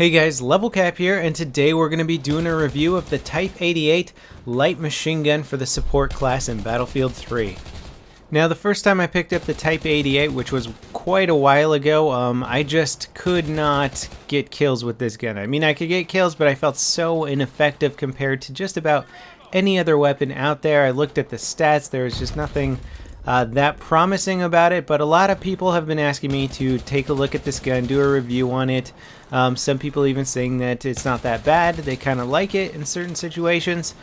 Hey guys, LevelCap here, and today we're going to be doing a review of the Type 88 light machine gun for the support class in Battlefield 3. Now, the first time I picked up the Type 88, which was quite a while ago, I just could not get kills with this gun. I mean, I could get kills, but I felt so ineffective compared to just about any other weapon out there. I looked at the stats, there was just nothing that promising about it, but a lot of people have been asking me to take a look at this gun, do a review on it. Some people even saying that it's not that bad, they kind of like it in certain situations.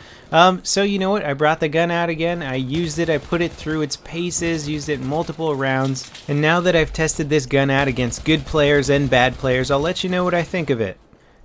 So you know what, I brought the gun out again, I used it, I put it through its paces, used it in multiple rounds, and now that I've tested this gun out against good players and bad players, I'll let you know what I think of it.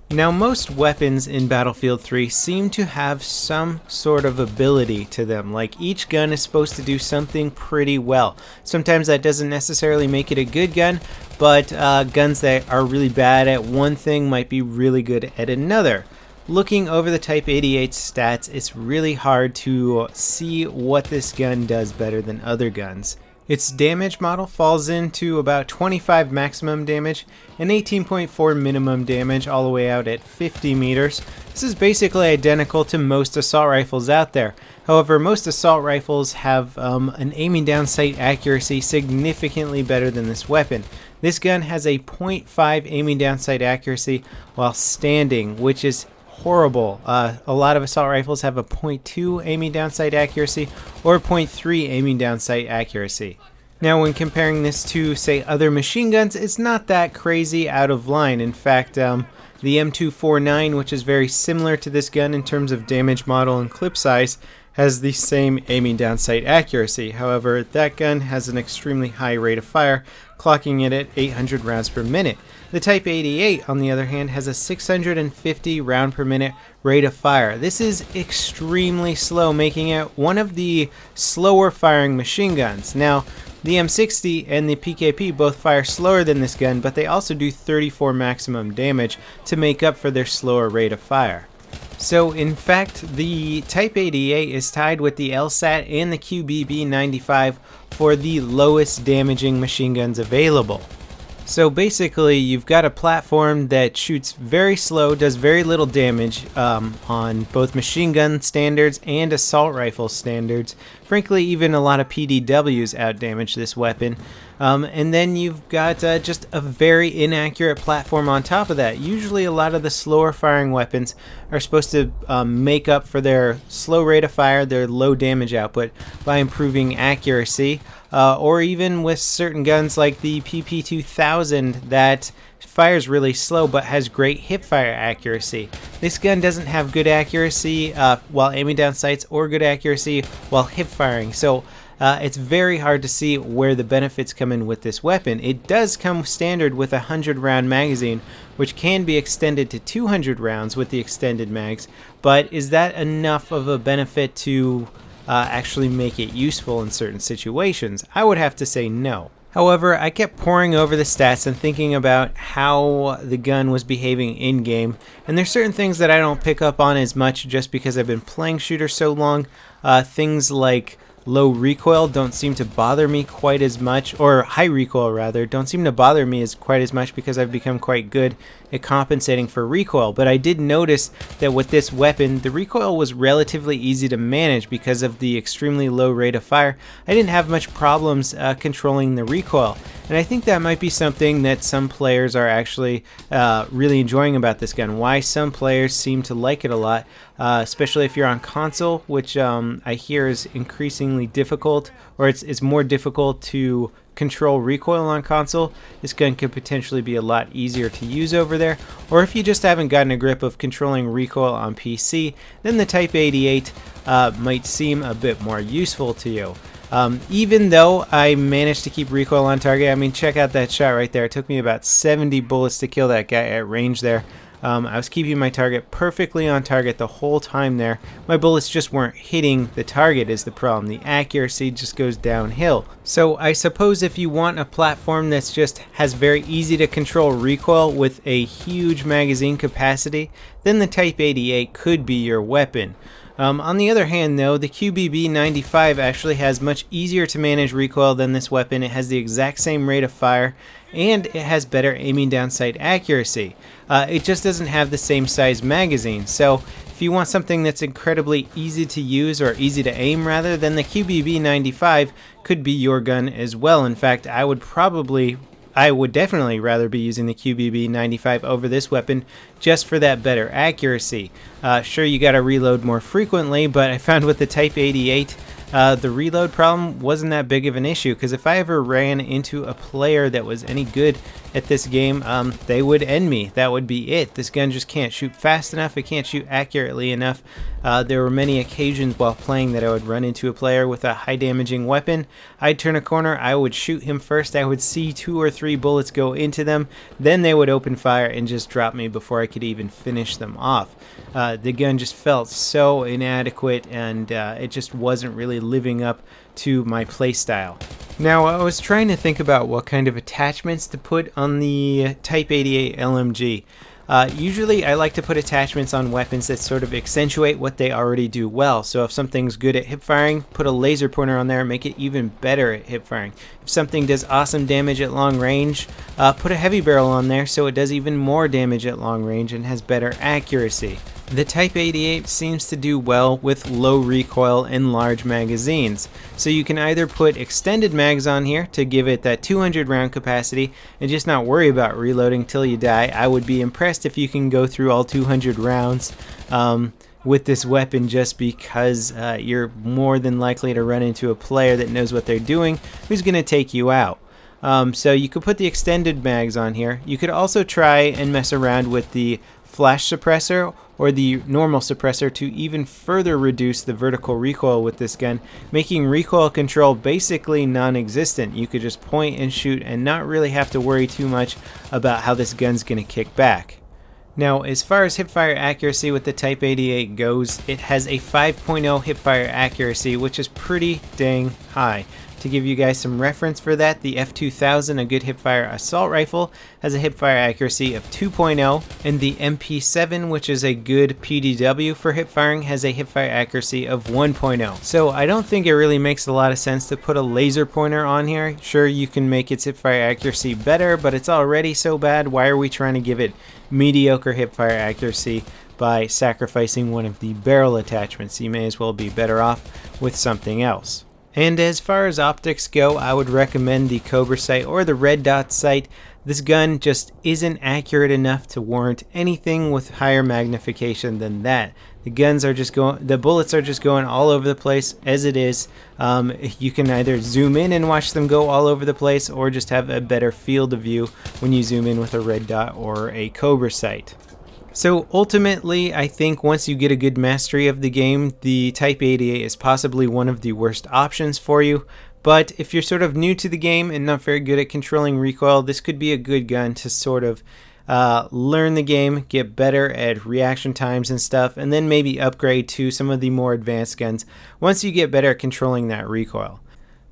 Now, most weapons in Battlefield 3 seem to have some sort of ability to them, like each gun is supposed to do something pretty well. Sometimes that doesn't necessarily make it a good gun, but guns that are really bad at one thing might be really good at another. Looking over the Type 88 stats, it's really hard to see what this gun does better than other guns. Its damage model falls into about 25 maximum damage and 18.4 minimum damage all the way out at 50 meters. This is basically identical to most assault rifles out there. However, most assault rifles have an aiming down sight accuracy significantly better than this weapon. This gun has a 0.5 aiming down sight accuracy while standing, which is horrible. A lot of assault rifles have a 0.2 aiming down sight accuracy or 0.3 aiming down sight accuracy. Now, when comparing this to, say, other machine guns, it's not that crazy out of line. In fact, the M249, which is very similar to this gun in terms of damage model and clip size, has the same aiming down sight accuracy. However, that gun has an extremely high rate of fire, clocking it at 800 rounds per minute. The Type 88, on the other hand, has a 650 round per minute rate of fire. This is extremely slow, making it one of the slower firing machine guns. Now, the M60 and the PKP both fire slower than this gun, but they also do 34 maximum damage to make up for their slower rate of fire. So in fact, the Type 88 is tied with the LSAT and the QBB95 for the lowest damaging machine guns available. So basically, you've got a platform that shoots very slow, does very little damage on both machine gun standards and assault rifle standards. Frankly, even a lot of PDWs outdamage this weapon. And then you've got just a very inaccurate platform on top of that. Usually a lot of the slower firing weapons are supposed to make up for their slow rate of fire, their low damage output, by improving accuracy. Or even with certain guns like the PP2000 that fires really slow but has great hipfire accuracy. This gun doesn't have good accuracy while aiming down sights or good accuracy while hip firing. So it's very hard to see where the benefits come in with this weapon. It does come standard with a 100 round magazine, which can be extended to 200 rounds with the extended mags, but is that enough of a benefit to actually make it useful in certain situations? I would have to say no. However, I kept poring over the stats and thinking about how the gun was behaving in-game, and there's certain things that I don't pick up on as much just because I've been playing shooters so long. Things like low recoil don't seem to bother me quite as much, or high recoil rather, don't seem to bother me quite as much because I've become quite good at compensating for recoil. But I did notice that with this weapon, the recoil was relatively easy to manage because of the extremely low rate of fire. I didn't have much problems controlling the recoil, and I think that might be something that some players are actually really enjoying about this gun. Why some players seem to like it a lot, especially if you're on console, which I hear is increasingly difficult, or it's more difficult to control recoil on console. This gun could potentially be a lot easier to use over there. Or if you just haven't gotten a grip of controlling recoil on PC, then the Type 88 might seem a bit more useful to you. Even though I managed to keep recoil on target, I mean, check out that shot right there. It took me about 70 bullets to kill that guy at range there. I was keeping my target perfectly on target the whole time there. My bullets just weren't hitting the target is the problem. The accuracy just goes downhill. So I suppose if you want a platform that's just has very easy to control recoil with a huge magazine capacity, then the Type 88 could be your weapon. On the other hand though, the QBB95 actually has much easier to manage recoil than this weapon. It has the exact same rate of fire, and it has better aiming down sight accuracy. It just doesn't have the same size magazine, so if you want something that's incredibly easy to use, or easy to aim rather, then the QBB95 could be your gun as well. In fact, I would definitely rather be using the QBB95 over this weapon just for that better accuracy. Sure, you gotta reload more frequently, but I found with the Type 88, the reload problem wasn't that big of an issue, because if I ever ran into a player that was any good at this game, they would end me. That would be it. This gun just can't shoot fast enough, it can't shoot accurately enough. There were many occasions while playing that I would run into a player with a high damaging weapon. I'd turn a corner, I would shoot him first, I would see 2 or 3 bullets go into them, then they would open fire and just drop me before I could even finish them off. The gun just felt so inadequate, and it just wasn't really living up to my playstyle. Now, I was trying to think about what kind of attachments to put on the Type 88 LMG. Usually I like to put attachments on weapons that sort of accentuate what they already do well. So if something's good at hip firing, put a laser pointer on there and make it even better at hip firing. If something does awesome damage at long range, put a heavy barrel on there so it does even more damage at long range and has better accuracy. The Type 88 seems to do well with low recoil and large magazines, so you can either put extended mags on here to give it that 200 round capacity and just not worry about reloading till you die. I would be impressed if you can go through all 200 rounds with this weapon, just because you're more than likely to run into a player that knows what they're doing who's going to take you out. So you could put the extended mags on here. You could also try and mess around with the flash suppressor or the normal suppressor to even further reduce the vertical recoil with this gun, making recoil control basically non-existent. You could just point and shoot and not really have to worry too much about how this gun's going to kick back. Now, as far as hipfire accuracy with the Type 88 goes, it has a 5.0 hipfire accuracy, which is pretty dang high. To give you guys some reference for that, the F2000, a good hipfire assault rifle, has a hipfire accuracy of 2.0, and the MP7, which is a good PDW for hipfiring, has a hipfire accuracy of 1.0. So I don't think it really makes a lot of sense to put a laser pointer on here. Sure, you can make its hipfire accuracy better, but it's already so bad. Why are we trying to give it mediocre hipfire accuracy by sacrificing one of the barrel attachments? You may as well be better off with something else. And as far as optics go, I would recommend the Cobra sight or the red dot sight. This gun just isn't accurate enough to warrant anything with higher magnification than that. The bullets are just going all over the place as it is. You can either zoom in and watch them go all over the place, or just have a better field of view when you zoom in with a red dot or a Cobra sight. So ultimately, I think once you get a good mastery of the game, the Type 88 is possibly one of the worst options for you. But if you're sort of new to the game and not very good at controlling recoil, this could be a good gun to sort of learn the game, get better at reaction times and stuff, and then maybe upgrade to some of the more advanced guns once you get better at controlling that recoil.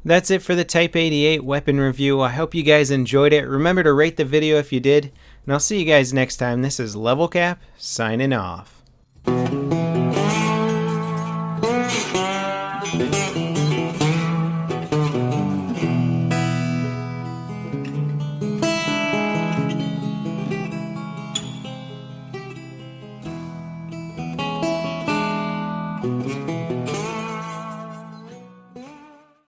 That's it for the Type 88 weapon review. I hope you guys enjoyed it. Remember to rate the video if you did, and I'll see you guys next time. This is LevelCap, signing off.